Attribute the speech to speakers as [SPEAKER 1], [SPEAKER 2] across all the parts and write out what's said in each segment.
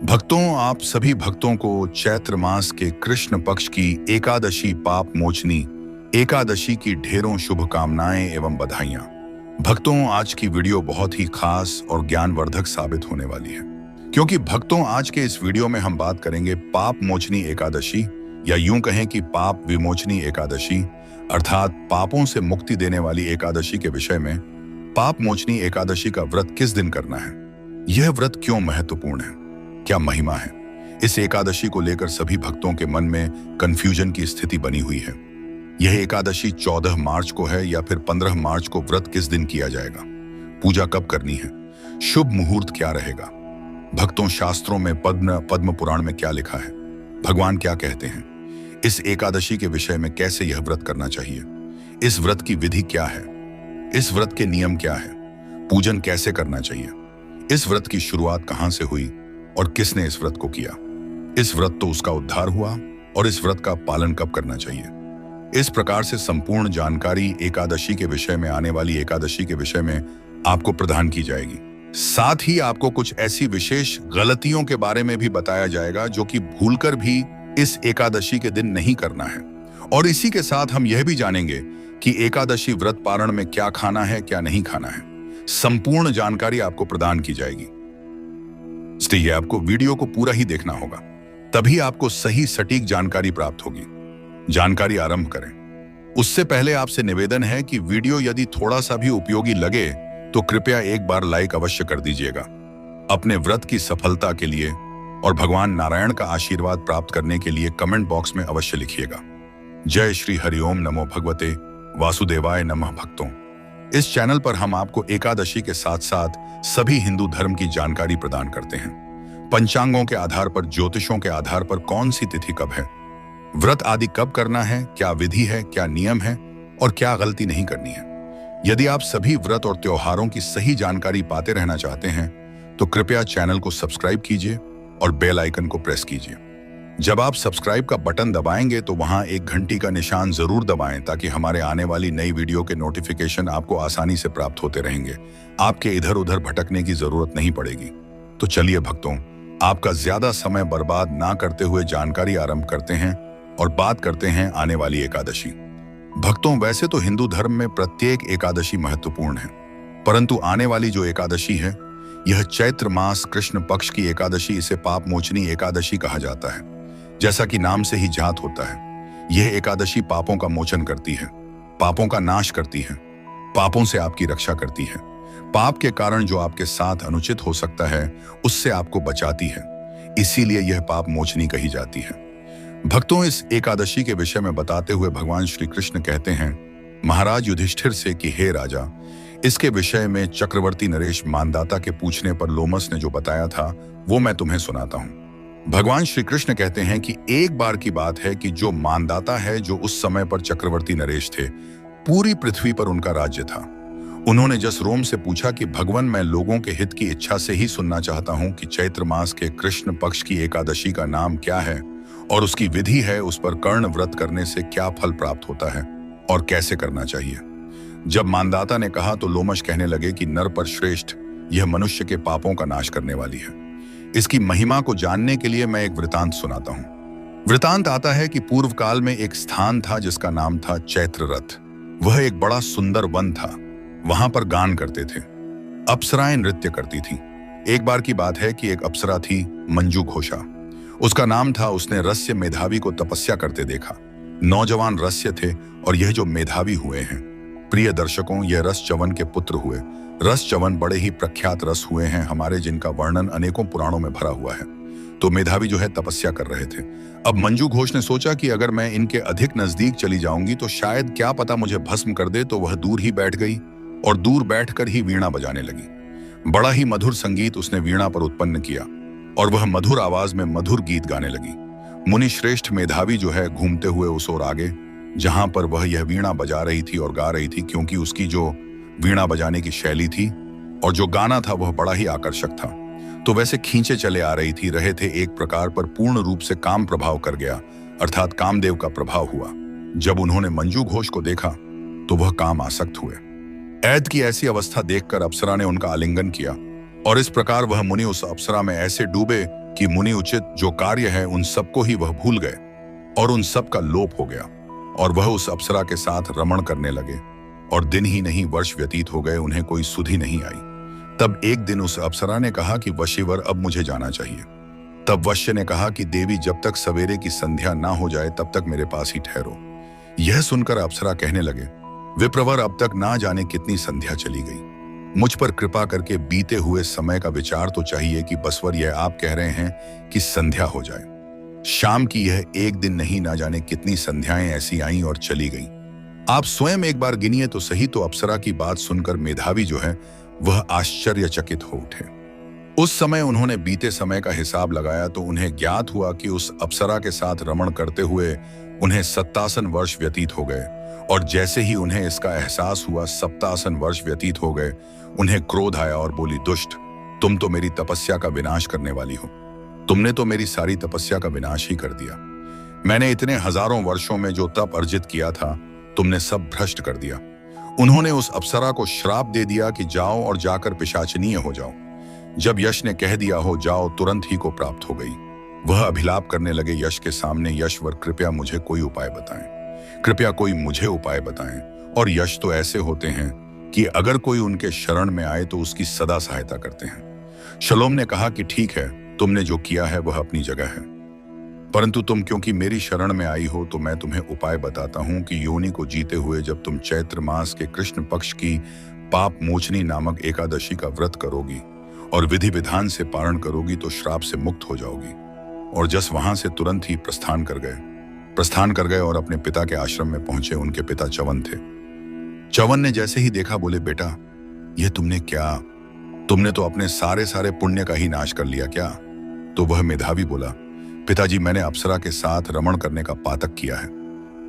[SPEAKER 1] भक्तों, आप सभी भक्तों को चैत्र मास के कृष्ण पक्ष की एकादशी पाप मोचनी एकादशी की ढेरों शुभकामनाएं एवं बधाइयां। भक्तों, आज की वीडियो बहुत ही खास और ज्ञानवर्धक साबित होने वाली है, क्योंकि भक्तों आज के इस वीडियो में हम बात करेंगे पाप मोचनी एकादशी, या यूं कहें कि पाप विमोचनी एकादशी, अर्थात पापों से मुक्ति देने वाली एकादशी के विषय में। पाप मोचनी एकादशी का व्रत किस दिन करना है, यह व्रत क्यों महत्वपूर्ण है, क्या महिमा है। इस एकादशी को लेकर सभी भक्तों के मन में कंफ्यूजन की स्थिति बनी हुई है। यह एकादशी 14 मार्च को है या फिर 15 मार्च को, व्रत किस दिन किया जाएगा, पूजा कब करनी है, शुभ मुहूर्त क्या रहेगा। भक्तों, शास्त्रों में पद्म पुराण में क्या लिखा है, भगवान क्या कहते हैं, इस एकादशी के विषय में कैसे यह व्रत करना चाहिए, इस व्रत की विधि क्या है, इस व्रत के नियम क्या है, पूजन कैसे करना चाहिए, इस व्रत की शुरुआत कहां से हुई और किसने इस व्रत को किया, इस व्रत तो उसका उद्धार हुआ, और इस व्रत का पालन कब करना चाहिए। इस प्रकार से संपूर्ण जानकारी एकादशी के विषय में, आने वाली एकादशी के विषय में आपको प्रदान की जाएगी। साथ ही आपको कुछ ऐसी विशेष गलतियों के बारे में भी बताया जाएगा जो कि भूलकर भी इस एकादशी के दिन नहीं करना है। और इसी के साथ हम यह भी जानेंगे कि एकादशी व्रत पारण में क्या खाना है, क्या नहीं खाना है। संपूर्ण जानकारी आपको प्रदान की जाएगी, इसलिए आपको वीडियो को पूरा ही देखना होगा, तभी आपको सही सटीक जानकारी प्राप्त होगी। जानकारी आरंभ करें उससे पहले आपसे निवेदन है कि वीडियो यदि थोड़ा सा भी उपयोगी लगे तो कृपया एक बार लाइक अवश्य कर दीजिएगा। अपने व्रत की सफलता के लिए और भगवान नारायण का आशीर्वाद प्राप्त करने के लिए कमेंट बॉक्स में अवश्य लिखिएगा। जय श्री हरिओम नमो भगवते वासुदेवाय नमः। भक्तों, इस चैनल पर हम आपको एकादशी के साथ साथ सभी हिंदू धर्म की जानकारी प्रदान करते हैं। पंचांगों के आधार पर, ज्योतिषों के आधार पर कौन सी तिथि कब है, व्रत आदि कब करना है, क्या विधि है, क्या नियम है और क्या गलती नहीं करनी है। यदि आप सभी व्रत और त्योहारों की सही जानकारी पाते रहना चाहते हैं तो कृपया चैनल को सब्सक्राइब कीजिए और बेल आइकन को प्रेस कीजिए। जब आप सब्सक्राइब का बटन दबाएंगे तो वहां एक घंटी का निशान जरूर दबाएं, ताकि हमारे आने वाली नई वीडियो के नोटिफिकेशन आपको आसानी से प्राप्त होते रहेंगे। आपके इधर उधर भटकने की जरूरत नहीं पड़ेगी। तो चलिए भक्तों, आपका ज्यादा समय बर्बाद ना करते हुए जानकारी आरंभ करते हैं और बात करते हैं आने वाली एकादशी। भक्तों, वैसे तो हिंदू धर्म में प्रत्येक एकादशी महत्वपूर्ण है, परंतु आने वाली जो एकादशी है यह चैत्र मास कृष्ण पक्ष की एकादशी, इसे पाप मोचनी एकादशी कहा जाता है। जैसा कि नाम से ही जात होता है, यह एकादशी पापों का मोचन करती है, पापों का नाश करती है, पापों से आपकी रक्षा करती है। पाप के कारण जो आपके साथ अनुचित हो सकता है उससे आपको बचाती है, इसीलिए यह पाप मोचनी कही जाती है। भक्तों, इस एकादशी के विषय में बताते हुए भगवान श्री कृष्ण कहते हैं महाराज युधिष्ठिर से कि हे राजा, इसके विषय में चक्रवर्ती नरेश मानदाता के पूछने पर लोमस ने जो बताया था वो मैं तुम्हें सुनाता हूं। भगवान श्री कृष्ण कहते हैं कि एक बार की बात है कि जो मानदाता है, जो उस समय पर चक्रवर्ती नरेश थे, पूरी पृथ्वी पर उनका राज्य था। उन्होंने जसरोम से पूछा कि भगवान, मैं लोगों के हित की इच्छा से ही सुनना चाहता हूं कि चैत्र मास के कृष्ण पक्ष की एकादशी का नाम क्या है और उसकी विधि है, उस पर कर्ण व्रत करने से क्या फल प्राप्त होता है और कैसे करना चाहिए। जब मानदाता ने कहा तो लोमश कहने लगे कि नर पर श्रेष्ठ, यह मनुष्य के पापों का नाश करने वाली है। इसकी महिमा को जानने के लिए मैं एक वृतांत सुनाता हूं। वृतांत आता है कि पूर्व काल में एक स्थान था जिसका नाम था चैत्र रथ। वह एक बड़ा सुंदर वन था। वहां पर गान करते थे, अप्सराएं नृत्य करती थीं। एक बार की बात है कि एक अप्सरा थी, मंजू घोषा उसका नाम था। उसने रस्य मेधावी को तपस्या करते देखा। नौजवान रस्य थे और यह जो मेधावी हुए हैं, प्रिय दर्शकों, यह रस च्यवन के पुत्र हुए। रस च्यवन बड़े ही प्रख्यात रस हुए हैं हमारे, जिनका वर्णन अनेकों पुराणों में भरा हुआ है। तो मेधावी जो है तपस्या कर रहे थे। अब मंजू घोष ने सोचा कि अगर मैं इनके अधिक नजदीक चली जाऊंगी तो शायद क्या पता मुझे भस्म कर दे। तो वह दूर ही बैठ गई और दूर बैठकर ही वीणा बजाने लगी। बड़ा ही मधुर संगीत उसने वीणा पर उत्पन्न किया और वह मधुर आवाज में मधुर गीत गाने लगी। मुनि श्रेष्ठ मेधावी जो है घूमते हुए उस ओर आगे जहां पर वह यह वीणा बजा रही थी और गा रही थी, क्योंकि उसकी जो वीणा बजाने की शैली थी और जो गाना था वह बड़ा ही आकर्षक था, तो वैसे खींचे चले आ रहे थे। एक प्रकार पर पूर्ण रूप से काम प्रभाव कर गया, अर्थात कामदेव का प्रभाव हुआ। जब उन्होंने मंजू घोष को देखा तो वह काम आसक्त हुए। ऐद की ऐसी अवस्था देखकर अप्सरा ने उनका आलिंगन किया और इस प्रकार वह मुनि उस अप्सरा में ऐसे डूबे कि मुनि उचित जो कार्य है उन सबको ही वह भूल गए और उन सब का लोप हो गया और वह उस अप्सरा के साथ रमण करने लगे और दिन ही नहीं वर्ष व्यतीत हो गए, उन्हें कोई सुधि नहीं आई। तब एक दिन उस अप्सरा ने कहा कि वशीवर अब मुझे जाना चाहिए। तब वश्य ने कहा कि देवी जब तक सवेरे की संध्या ना हो जाए तब तक मेरे पास ही ठहरो। यह सुनकर अप्सरा कहने लगे, विप्रवर अब तक ना जाने कितनी संध्या चली गई, मुझ पर कृपा करके बीते हुए समय का विचार तो चाहिए कि बसवर यह आप कह रहे हैं कि संध्या हो जाए। शाम की यह एक दिन नहीं, ना जाने कितनी संध्याएं ऐसी आईं और चली गईं। आप स्वयं एक बार गिनिए तो सही। तो अप्सरा की बात सुनकर मेधावी जो है वह आश्चर्यचकित हो उठे। उस समय उन्होंने बीते समय का हिसाब लगाया तो उन्हें ज्ञात हुआ कि उस अप्सरा के साथ रमण करते हुए उन्हें 57 वर्ष व्यतीत हो गए और जैसे ही उन्हें इसका एहसास हुआ 57 वर्ष व्यतीत हो गए, उन्हें क्रोध आया और बोली, दुष्ट, तुम तो मेरी तपस्या का विनाश करने वाली हो। तुमने तो मेरी सारी तपस्या का विनाश ही कर दिया। मैंने इतने हजारों वर्षों में जो तप अर्जित किया था तुमने सब भ्रष्ट कर दिया। उन्होंने उस अप्सरा को श्राप दे दिया कि जाओ और जाकर पिशाचनीय हो जाओ। जब यश ने कह दिया हो जाओ, तुरंत ही को प्राप्त हो गई। वह अभिलाप करने लगे यश के सामने, यशवर कृपया मुझे कोई उपाय बताएं, कृपया कोई मुझे उपाय बताएं। और यश तो ऐसे होते हैं कि अगर कोई उनके शरण में आए तो उसकी सदा सहायता करते हैं। शलोम ने कहा कि ठीक है, तुमने जो किया है वह अपनी जगह है, परंतु तुम क्योंकि मेरी शरण में आई हो तो मैं तुम्हें उपाय बताता हूं कि योनि को जीते हुए जब तुम चैत्र मास के कृष्ण पक्ष की पाप मोचनी नामक एकादशी का व्रत करोगी और विधि विधान से पारण करोगी तो श्राप से मुक्त हो जाओगी। और जस वहां से तुरंत ही प्रस्थान कर गए और अपने पिता के आश्रम में पहुंचे। उनके पिता च्यवन थे। च्यवन ने जैसे ही देखा बोले, बेटा यह तुमने क्या, तुमने तो अपने सारे पुण्य का ही नाश कर लिया क्या? तो वह मेधावी बोला, पिताजी मैंने अप्सरा के साथ रमण करने का पातक किया है।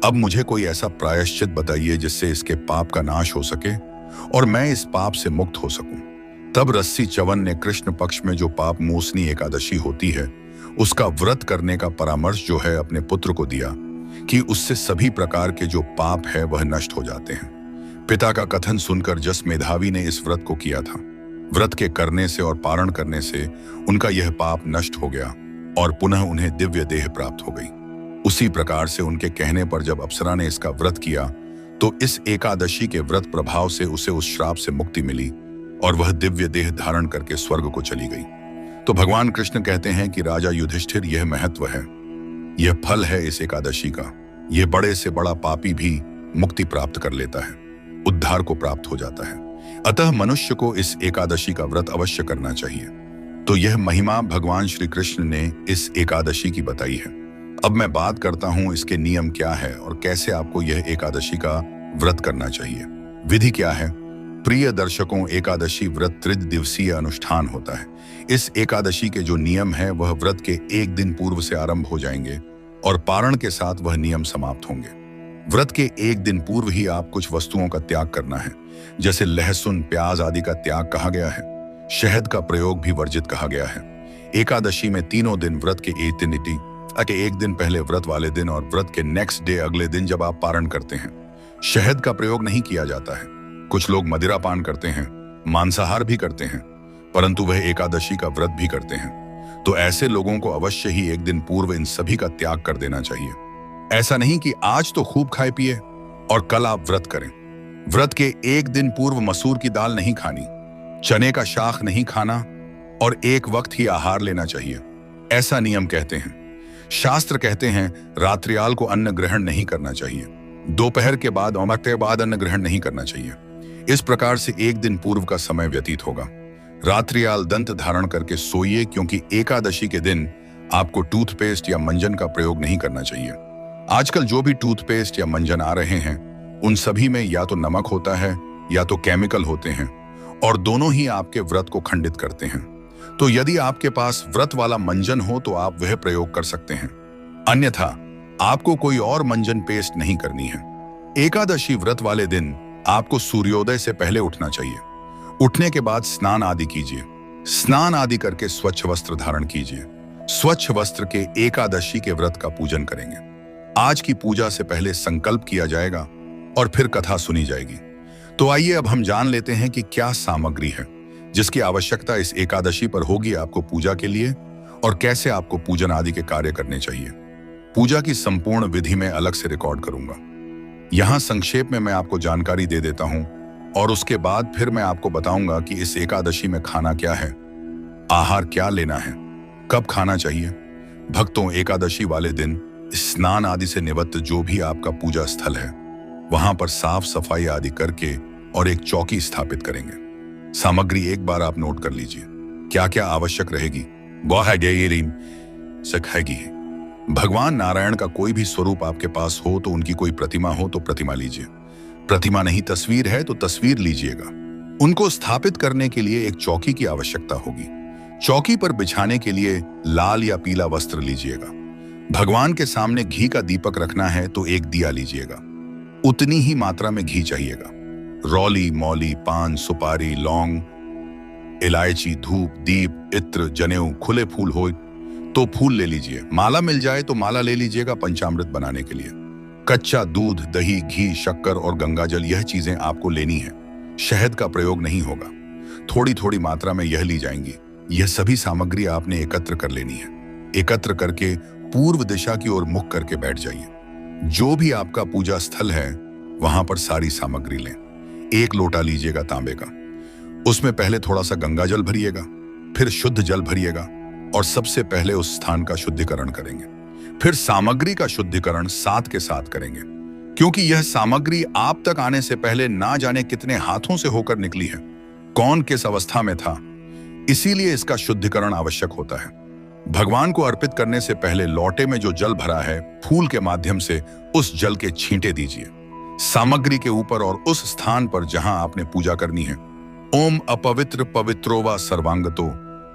[SPEAKER 1] अब मुझे कोई ऐसा प्रायश्चित बताइए जिससे इसके पाप का नाश हो सके और मैं इस पाप से मुक्त हो सकूं। तब रस्सी च्यवन ने कृष्ण पक्ष में जो पाप मोचनी एकादशी होती है उसका व्रत करने का परामर्श जो है अपने पुत्र को दिया कि उससे सभी प्रकार के जो पाप है वह नष्ट हो जाते हैं। पिता का कथन सुनकर जस मेधावी ने इस व्रत को किया था, व्रत के करने से और पारण करने से उनका यह पाप नष्ट हो गया और पुनः उन्हें दिव्य देह प्राप्त हो गई। उसी प्रकार से उनके कहने पर जब अप्सरा ने इसका व्रत किया तो इस एकादशी के व्रत प्रभाव से उसे उस श्राप से मुक्ति मिली और वह दिव्य देह धारण करके स्वर्ग को चली गई। तो भगवान कृष्ण कहते हैं कि राजा युधिष्ठिर यह महत्व है, यह फल है इस एकादशी का। यह बड़े से बड़ा पापी भी मुक्ति प्राप्त कर लेता है, उद्धार को प्राप्त हो जाता है। अतः मनुष्य को इस एकादशी का व्रत अवश्य करना चाहिए। तो यह महिमा भगवान श्री कृष्ण ने इस एकादशी की बताई है। अब मैं बात करता हूं इसके नियम क्या है और कैसे आपको यह एकादशी का व्रत करना चाहिए। विधि क्या है? प्रिय दर्शकों, एकादशी व्रत त्रिदिवसीय अनुष्ठान होता है। इस एकादशी के जो नियम है वह व्रत के एक दिन पूर्व से आरंभ हो जाएंगे और पारण के साथ वह नियम समाप्त होंगे। व्रत के एक दिन पूर्व ही आप कुछ वस्तुओं का त्याग करना है, जैसे लहसुन, प्याज आदि का त्याग कहा गया है। शहद का प्रयोग भी वर्जित कहा गया है। एकादशी में तीनों दिन व्रत के एक दिन पहले व्रत वाले दिन और व्रत के नेक्स्ट डे अगले दिन जब आप पारण करते हैं, शहद का प्रयोग नहीं किया जाता है। कुछ लोग मदिरा पान करते हैं, मांसाहार भी करते हैं, परंतु वह एकादशी का व्रत भी करते हैं। तो ऐसे लोगों को अवश्य ही एक दिन पूर्व इन सभी का त्याग कर देना चाहिए। ऐसा नहीं कि आज तो खूब खाए पिए और कल आप व्रत करें। व्रत के एक दिन पूर्व मसूर की दाल नहीं खानी, चने का शाख नहीं खाना और एक वक्त ही आहार लेना चाहिए, ऐसा नियम कहते हैं। शास्त्र कहते हैं रात्रियाल को अन्न ग्रहण नहीं करना चाहिए, दोपहर के बाद अन्न ग्रहण नहीं करना चाहिए। इस प्रकार से एक दिन पूर्व का समय व्यतीत होगा। रात्रियाल दंत धारण करके सोइए, क्योंकि एकादशी के दिन आपको टूथपेस्ट या मंजन का प्रयोग नहीं करना चाहिए। आजकल जो भी टूथपेस्ट या मंजन आ रहे हैं उन सभी में या तो नमक होता है या तो केमिकल होते हैं और दोनों ही आपके व्रत को खंडित करते हैं। तो यदि आपके पास व्रत वाला मंजन हो तो आप वह प्रयोग कर सकते हैं, अन्यथा आपको कोई और मंजन पेस्ट नहीं करनी है। एकादशी व्रत वाले दिन आपको सूर्योदय से पहले उठना चाहिए। उठने के बाद स्नान आदि कीजिए। स्नान आदि करके स्वच्छ वस्त्र धारण कीजिए। स्वच्छ वस्त्र के एकादशी के व्रत का पूजन करेंगे। आज की पूजा से पहले संकल्प किया जाएगा और फिर कथा सुनी जाएगी। तो आइए अब हम जान लेते हैं कि क्या सामग्री है जिसकी आवश्यकता इस एकादशी पर होगी आपको पूजा के लिए और कैसे आपको पूजन आदि के कार्य करने चाहिए। पूजा की संपूर्ण विधि में अलग से रिकॉर्ड करूंगा। यहाँ संक्षेप में मैं आपको जानकारी दे देता हूँ और उसके बाद फिर मैं आपको बताऊंगा कि इस एकादशी में खाना क्या है, आहार क्या लेना है, कब खाना चाहिए। भक्तों, एकादशी वाले दिन स्नान आदि से निवृत्त जो भी आपका पूजा स्थल है वहां पर साफ सफाई आदि करके और एक चौकी स्थापित करेंगे। सामग्री एक बार आप नोट कर लीजिए, क्या क्या आवश्यक रहेगी। भगवान नारायण का कोई भी स्वरूप आपके पास हो तो उनकी कोई प्रतिमा हो तो प्रतिमा लीजिए, प्रतिमा नहीं तस्वीर है तो तस्वीर लीजिएगा। उनको स्थापित करने के लिए एक चौकी की आवश्यकता होगी। चौकी पर बिछाने के लिए लाल या पीला वस्त्र लीजिएगा। भगवान के सामने घी का दीपक रखना है तो एक दिया लीजिएगा, उतनी ही मात्रा में घी चाहिएगा। रौली, मौली, पान, सुपारी, लौंग, इलायची, धूप, दीप, इत्र, जनेऊ, खुले फूल हो तो फूल ले लीजिए। माला मिल जाए तो माला ले लीजिएगा पंचामृत बनाने के लिए। कच्चा दूध, दही, घी, शक्कर और गंगाजल, यह चीजें आपको लेनी है। शहद का प्रयोग नहीं होगा, थोड़ी थोड़ी मात्रा में यह ली जाएंगी। यह सभी सामग्री आपने एकत्र कर लेनी है। एकत्र करके पूर्व दिशा की ओर मुख करके बैठ जाइए। जो भी आपका पूजा स्थल है वहां पर सारी सामग्री लें। एक लोटा लीजिएगा तांबे का, उसमें पहले थोड़ा सा गंगाजल भरिएगा, फिर शुद्ध जल भरिएगा और सबसे पहले उस स्थान का शुद्धिकरण करेंगे। फिर सामग्री का शुद्धिकरण साथ के साथ करेंगे, क्योंकि यह सामग्री आप तक आने से पहले ना जाने कितने हाथों से होकर निकली है, कौन किस अवस्था में था, इसीलिए इसका शुद्धिकरण आवश्यक होता है। भगवान को अर्पित करने से पहले लौटे में जो जल भरा है फूल के माध्यम से उस जल के छींटे दीजिए सामग्री के ऊपर और उस स्थान पर जहां आपने पूजा करनी है। ओम अपवित्र पवित्रो वा सर्वांगतो,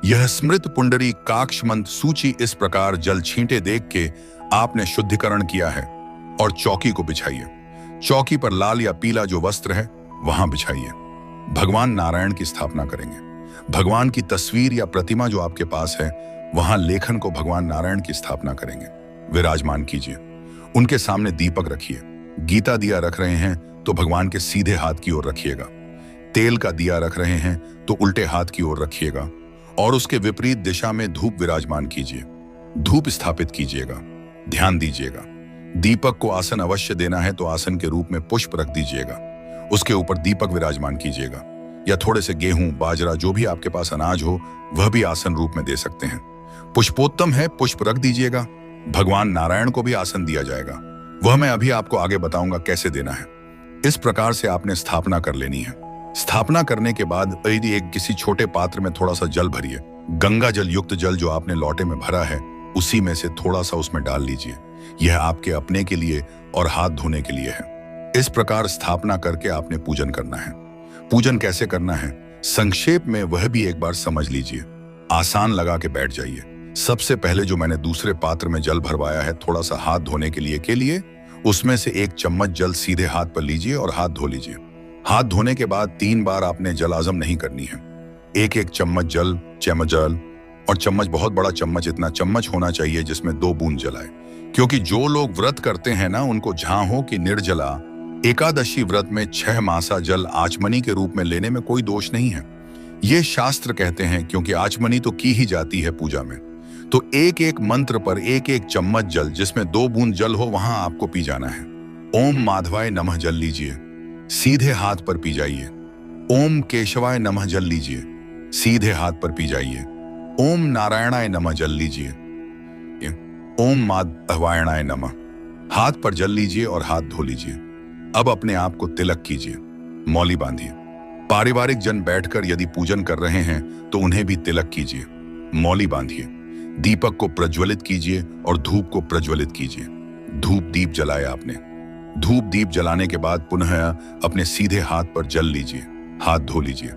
[SPEAKER 1] यह स्मृत पुंडरी काक्ष मंत्र सूची इस प्रकार जल छींटे देख के आपने शुद्धिकरण किया है और चौकी को बिछाइए। चौकी पर लाल या पीला जो वस्त्र है वहां बिछाइए। भगवान नारायण की स्थापना करेंगे। भगवान की तस्वीर या प्रतिमा जो आपके पास है वहां लेखन को भगवान नारायण की स्थापना करेंगे, विराजमान कीजिए। उनके सामने दीपक रखिए। गीता दिया रख रहे हैं तो भगवान के सीधे हाथ की ओर रखिएगा। तेल का दिया रख रहे हैं तो उल्टे हाथ की ओर रखिएगा और उसके विपरीत दिशा में धूप विराजमान कीजिए। धूप स्थापित कीजिएगा। ध्यान दीजिएगा। दीपक को आसन अवश्य देना है तो आसन के रूप में पुष्प रख दीजिएगा। उसके ऊपर दीपक विराजमान कीजिएगा, या थोड़े से गेहूं, बाजरा, जो भी आपके पास अनाज हो वह भी आसन रूप में दे सकते हैं। पुष्पोत्तम है, पुष्प रख दीजिएगा। भगवान नारायण को भी आसन दिया जाएगा, वह मैं अभी आपको आगे बताऊंगा कैसे देना है। इस प्रकार से आपने स्थापना कर लेनी है। स्थापना करने के बाद यदि एक किसी छोटे पात्र में थोड़ा सा जल भरिए। गंगा जल युक्त जल जो आपने लौटे में भरा है उसी में से थोड़ा सा उसमें डाल लीजिए। यह आपके अपने के लिए और हाथ धोने के लिए है। इस प्रकार स्थापना करके आपने पूजन करना है। पूजन कैसे करना है संक्षेप में वह भी एक बार समझ लीजिए। आसान लगा के बैठ जाइए। सबसे पहले जो मैंने दूसरे पात्र में जल भरवाया है थोड़ा सा हाथ धोने के लिए उसमें से 1 चम्मच जल सीधे हाथ पर लीजिए और हाथ धो लीजिए। हाथ धोने के बाद 3 बार आपने जलाजम नहीं करनी है। 1-1 चम्मच जल, जल और चम्मच, बहुत बड़ा चम्मच, इतना चम्मच होना चाहिए जिसमें 2 बूंद जल आए। क्योंकि जो लोग व्रत करते हैं ना उनको जहां हो कि निर्जला एकादशी व्रत में 6 मासा जल आचमनी के रूप में लेने में कोई दोष नहीं है। ये शास्त्र कहते हैं, क्योंकि आचमनी तो की ही जाती है पूजा में। तो 1-1 मंत्र पर 1-1 चम्मच जल जिसमें 2 बूंद जल हो वहां आपको पी जाना है। ओम माधवाय नमः जल लीजिए, सीधे हाथ पर पी जाइए। ओम केशवाय नमः जल लीजिए, सीधे हाथ पर पी जाइए। ओम नारायणाय नमः जल लीजिए। ओम माधवायणाय नमः, हाथ पर जल लीजिए और हाथ धो लीजिए। अब अपने आप को तिलक कीजिए, मौली बांधिए। पारिवारिक जन बैठकर यदि पूजन कर रहे हैं तो उन्हें भी तिलक कीजिए, मौली बांधिए। दीपक को प्रज्वलित कीजिए और धूप को प्रज्वलित कीजिए। धूप दीप जलाया आपने। धूप दीप जलाने के बाद पुनः अपने सीधे हाथ पर जल लीजिए, हाथ धो लीजिए।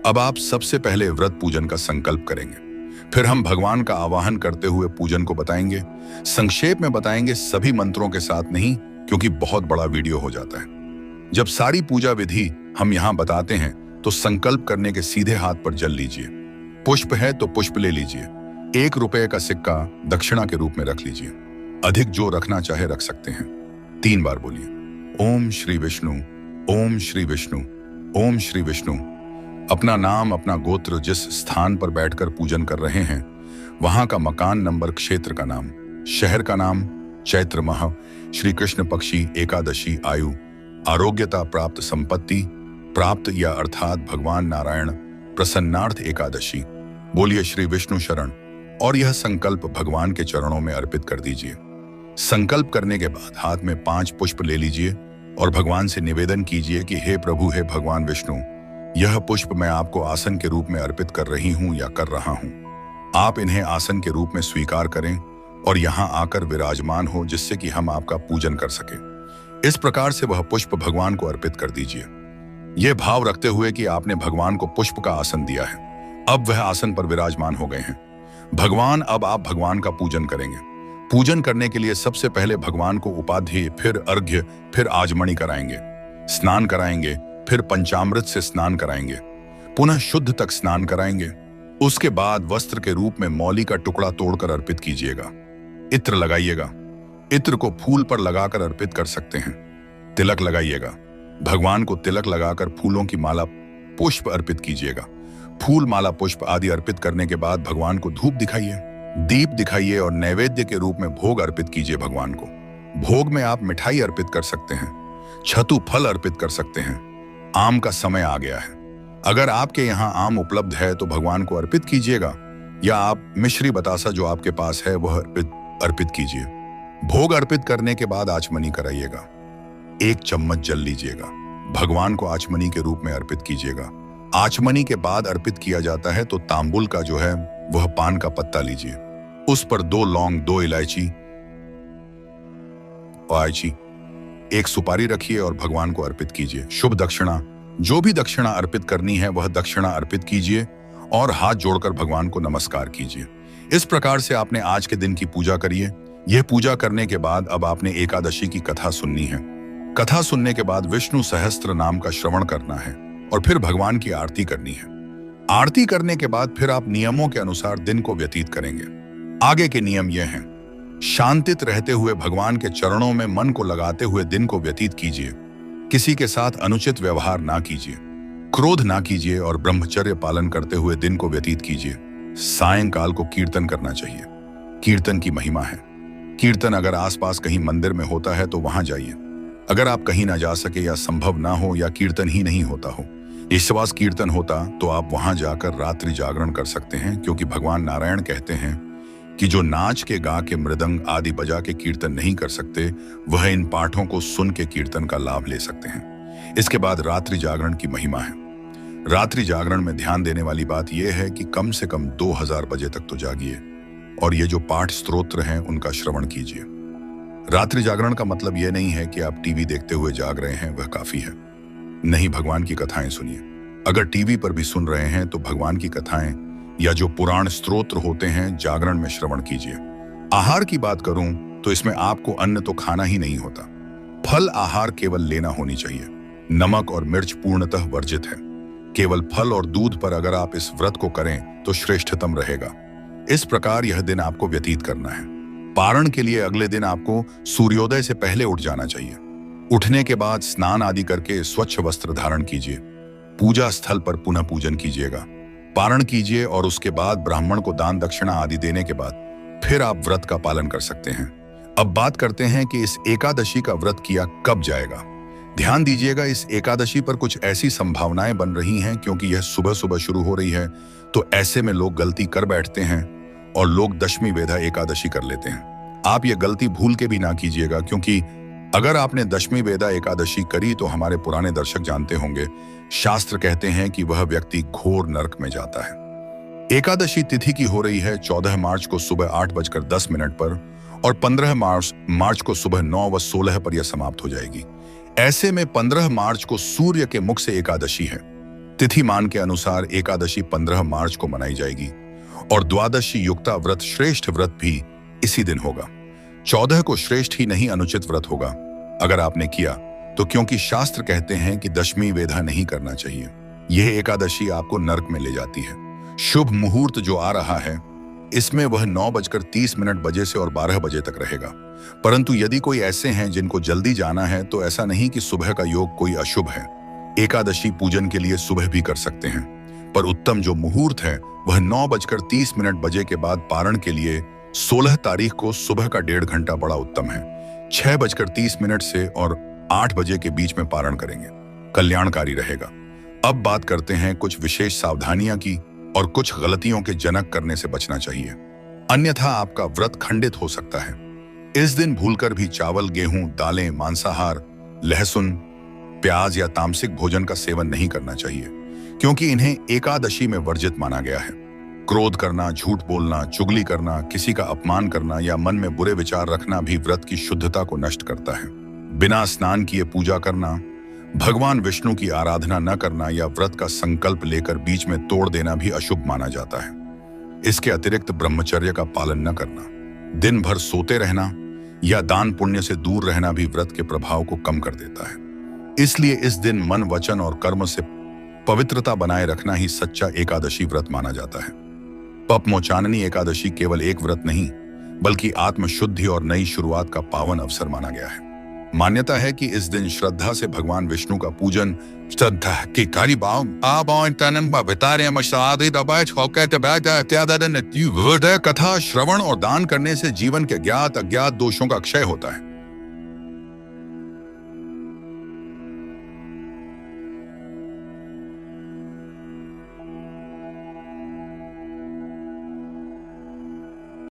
[SPEAKER 1] अब आप सबसे पहले व्रत पूजन का संकल्प करेंगे। फिर हम भगवान का आवाहन करते हुए पूजन को बताएंगे। संक्षेप में बताएंगे, सभी मंत्रों के साथ नहीं, क्योंकि बहुत बड़ा वीडियो हो जाता है। जब सारी पूजा विधि हम यहाँ बताते हैं तो संकल्प करने के सीधे हाथ पर जल लीजिए। पुष्प है तो पुष्प ले लीजिए। 1 रुपए का सिक्का दक्षिणा के रूप में रख लीजिए। अधिक जो रखना चाहे रख सकते हैं। 3 बार बोलिए, ओम श्री विष्णु, ओम श्री विष्णु, ओम श्री विष्णु। अपना नाम, अपना गोत्र, जिस स्थान पर बैठकर पूजन कर रहे हैं वहां का मकान नंबर, क्षेत्र का नाम, शहर का नाम, चैत्र माह, श्री कृष्ण पक्षी, एकादशी, आयु, आरोग्यता, प्राप्त संपत्ति, प्राप्त या अर्थात भगवान नारायण प्रसन्नार्थ एकादशी। बोलिए श्री विष्णु शरण। और यह संकल्प भगवान के चरणों में अर्पित कर दीजिए। संकल्प करने के बाद हाथ में 5 पुष्प ले लीजिए और भगवान से निवेदन कीजिए कि हे प्रभु, हे भगवान विष्णु, यह पुष्प मैं आपको आसन के रूप में अर्पित कर रही हूं या कर रहा हूं। आप इन्हें आसन के रूप में स्वीकार करें और यहां आकर विराजमान हो, जिससे कि हम आपका पूजन कर सके। इस प्रकार से वह पुष्प भगवान को अर्पित कर दीजिए, यह भाव रखते हुए कि आपने भगवान को पुष्प का आसन दिया है। अब वह आसन पर विराजमान हो गए हैं भगवान। अब आप भगवान का पूजन करेंगे। पूजन करने के लिए सबसे पहले भगवान को उपाध्याय, फिर अर्घ्य, फिर आजमनी कराएंगे, स्नान कराएंगे, फिर पंचामृत से स्नान कराएंगे, पुनः शुद्ध तक स्नान कराएंगे। उसके बाद वस्त्र के रूप में मौली का टुकड़ा तोड़कर अर्पित कीजिएगा। इत्र लगाइएगा। इत्र को फूल पर लगाकर अर्पित कर सकते हैं। तिलक लगाइएगा। भगवान को तिलक लगाकर फूलों की माला, पुष्प अर्पित कीजिएगा। फूल, माला, पुष्प आदि अर्पित करने के बाद भगवान को धूप दिखाइए, दीप दिखाइए और नैवेद्य के रूप में भोग अर्पित कीजिए भगवान को। भोग में आप मिठाई अर्पित कर सकते हैं, छतु फल अर्पित कर सकते हैं। आम का समय आ गया है। अगर आपके यहाँ आम उपलब्ध है तो भगवान को अर्पित कीजिएगा, या आप मिश्री बतासा जो आपके पास है वह अर्पित कीजिए। भोग अर्पित करने के बाद आचमनी कराइएगा। 1 चम्मच जल लीजिएगा, भगवान को आचमनी के रूप में अर्पित कीजिएगा। आचमनी के बाद अर्पित किया जाता है तो तांबुल का जो है वह पान का पत्ता लीजिए, उस पर 2 लौंग, 2 इलायची, 1 सुपारी रखिए और भगवान को अर्पित कीजिए। शुभ दक्षिणा, जो भी दक्षिणा अर्पित करनी है वह दक्षिणा अर्पित कीजिए और हाथ जोड़कर भगवान को नमस्कार कीजिए। इस प्रकार से आपने आज के दिन की पूजा करिए। यह पूजा करने के बाद अब आपने एकादशी की कथा सुननी है। कथा सुनने के बाद विष्णु सहस्त्र नाम का श्रवण करना है और फिर भगवान की आरती करनी है। आरती करने के बाद फिर आप नियमों के अनुसार दिन को व्यतीत करेंगे। आगे के नियम यह हैं: शांतित रहते हुए भगवान के चरणों में मन को लगाते हुए दिन को व्यतीत कीजिए। किसी के साथ अनुचित व्यवहार ना कीजिए, क्रोध ना कीजिए और ब्रह्मचर्य पालन करते हुए दिन को व्यतीत कीजिए। सायंकाल को कीर्तन करना चाहिए। कीर्तन की महिमा है। कीर्तन अगर आसपास कहीं मंदिर में होता है तो वहां जाइए। अगर आप कहीं ना जा सके या संभव ना हो या कीर्तन ही नहीं होता हो, ईश्वास कीर्तन होता, तो आप वहां जाकर रात्रि जागरण कर सकते हैं, क्योंकि भगवान नारायण कहते हैं कि जो नाच के, गा के, मृदंग आदि बजा के कीर्तन नहीं कर सकते वह इन पाठों को सुन के कीर्तन का लाभ ले सकते हैं। इसके बाद रात्रि जागरण की महिमा है। रात्रि जागरण में ध्यान देने वाली बात यह है कि कम से कम 2000 बजे तक तो जागिए और ये जो पाठ स्तोत्र हैं उनका श्रवण कीजिए। रात्रि जागरण का मतलब यह नहीं है कि आप टीवी देखते हुए जाग रहे हैं, वह काफी है। नहीं, भगवान की कथाएं सुनिए। अगर टीवी पर भी सुन रहे हैं तो भगवान की कथाएं या जो पुराण स्तोत्र होते हैं जागरण में श्रवण कीजिए। आहार की बात करूं तो इसमें आपको अन्न तो खाना ही नहीं होता, फल आहार केवल लेना होनी चाहिए। नमक और मिर्च पूर्णतः वर्जित है। केवल फल और दूध पर अगर आप इस व्रत को करें तो श्रेष्ठतम रहेगा। इस प्रकार यह दिन आपको व्यतीत करना है। पारण के लिए अगले दिन आपको सूर्योदय से पहले उठ जाना चाहिए। उठने के बाद स्नान आदि करके स्वच्छ वस्त्र धारण कीजिए। पूजा स्थल पर पुनः पूजन कीजिएगा, पारण कीजिए और उसके बाद ब्राह्मण को दान दक्षिणा आदि देने के बाद फिर आप व्रत का पालन कर सकते हैं। अब बात करते हैं कि इस एकादशी का व्रत किया कब जाएगा। ध्यान दीजिएगा, इस एकादशी पर कुछ ऐसी संभावनाएं बन रही हैं, क्योंकि यह सुबह सुबह शुरू हो रही है तो ऐसे में लोग गलती कर बैठते हैं और लोग दशमी वेधा एकादशी कर लेते हैं। आप ये गलती भूल के भी ना कीजिएगा, क्योंकि अगर आपने दशमी वेदा एकादशी करी तो हमारे पुराने दर्शक जानते होंगे, शास्त्र कहते हैं कि वह व्यक्ति घोर नरक में जाता है। एकादशी तिथि की हो रही है 14 मार्च को सुबह 8:10 पर और 15 मार्च को सुबह 9:16 पर यह समाप्त हो जाएगी। ऐसे में 15 मार्च को सूर्य के मुख से एकादशी है। तिथि मान के अनुसार एकादशी 15 मार्च को मनाई जाएगी और द्वादशी युक्ता व्रत, श्रेष्ठ व्रत भी इसी दिन होगा। 14 को श्रेष्ठ ही नहीं अनुचित व्रत होगा अगर आपने किया तो, क्योंकि शास्त्र कहते हैं कि दशमी वेधा नहीं करना चाहिए। यह एकादशी आपको नरक में ले जाती है। शुभ मुहूर्त जो आ रहा है इसमें वह 9:30 बजे से और 12 बजे तक रहेगा। परंतु यदि कोई ऐसे हैं जिनको जल्दी जाना है तो ऐसा नहीं कि सुबह का योग कोई अशुभ है। एकादशी पूजन के लिए सुबह भी कर सकते हैं। पर उत्तम जो मुहूर्त है वह 9:30 बजे के बाद पारण के लिए 16 तारीख को सुबह का 1.5 घंटा बड़ा उत्तम है। 6:30 से और 8 बजे के बीच में पारण करेंगे, कल्याणकारी रहेगा। अब बात करते हैं कुछ विशेष सावधानियां की और कुछ गलतियों के जनक करने से बचना चाहिए, अन्यथा आपका व्रत खंडित हो सकता है। इस दिन भूलकर भी चावल, गेहूं, दालें, मांसाहार, लहसुन, प्याज या तामसिक भोजन का सेवन नहीं करना चाहिए, क्योंकि इन्हें एकादशी में वर्जित माना गया है। क्रोध करना, झूठ बोलना, चुगली करना, किसी का अपमान करना या मन में बुरे विचार रखना भी व्रत की शुद्धता को नष्ट करता है। बिना स्नान किए पूजा करना, भगवान विष्णु की आराधना न करना या व्रत का संकल्प लेकर बीच में तोड़ देना भी अशुभ माना जाता है। इसके अतिरिक्त ब्रह्मचर्य का पालन न करना, दिन भर सोते रहना या दान पुण्य से दूर रहना भी व्रत के प्रभाव को कम कर देता है। इसलिए इस दिन मन, वचन और कर्म से पवित्रता बनाए रखना ही सच्चा एकादशी व्रत माना जाता है। पपमोचाननी एकादशी केवल एक व्रत नहीं, बल्कि आत्मशुद्धि और नई शुरुआत का पावन अवसर माना गया है। मान्यता है कि इस दिन श्रद्धा से भगवान विष्णु का पूजन, कथा, श्रवण और दान करने से जीवन के ज्ञात अज्ञात दोषों का क्षय होता है।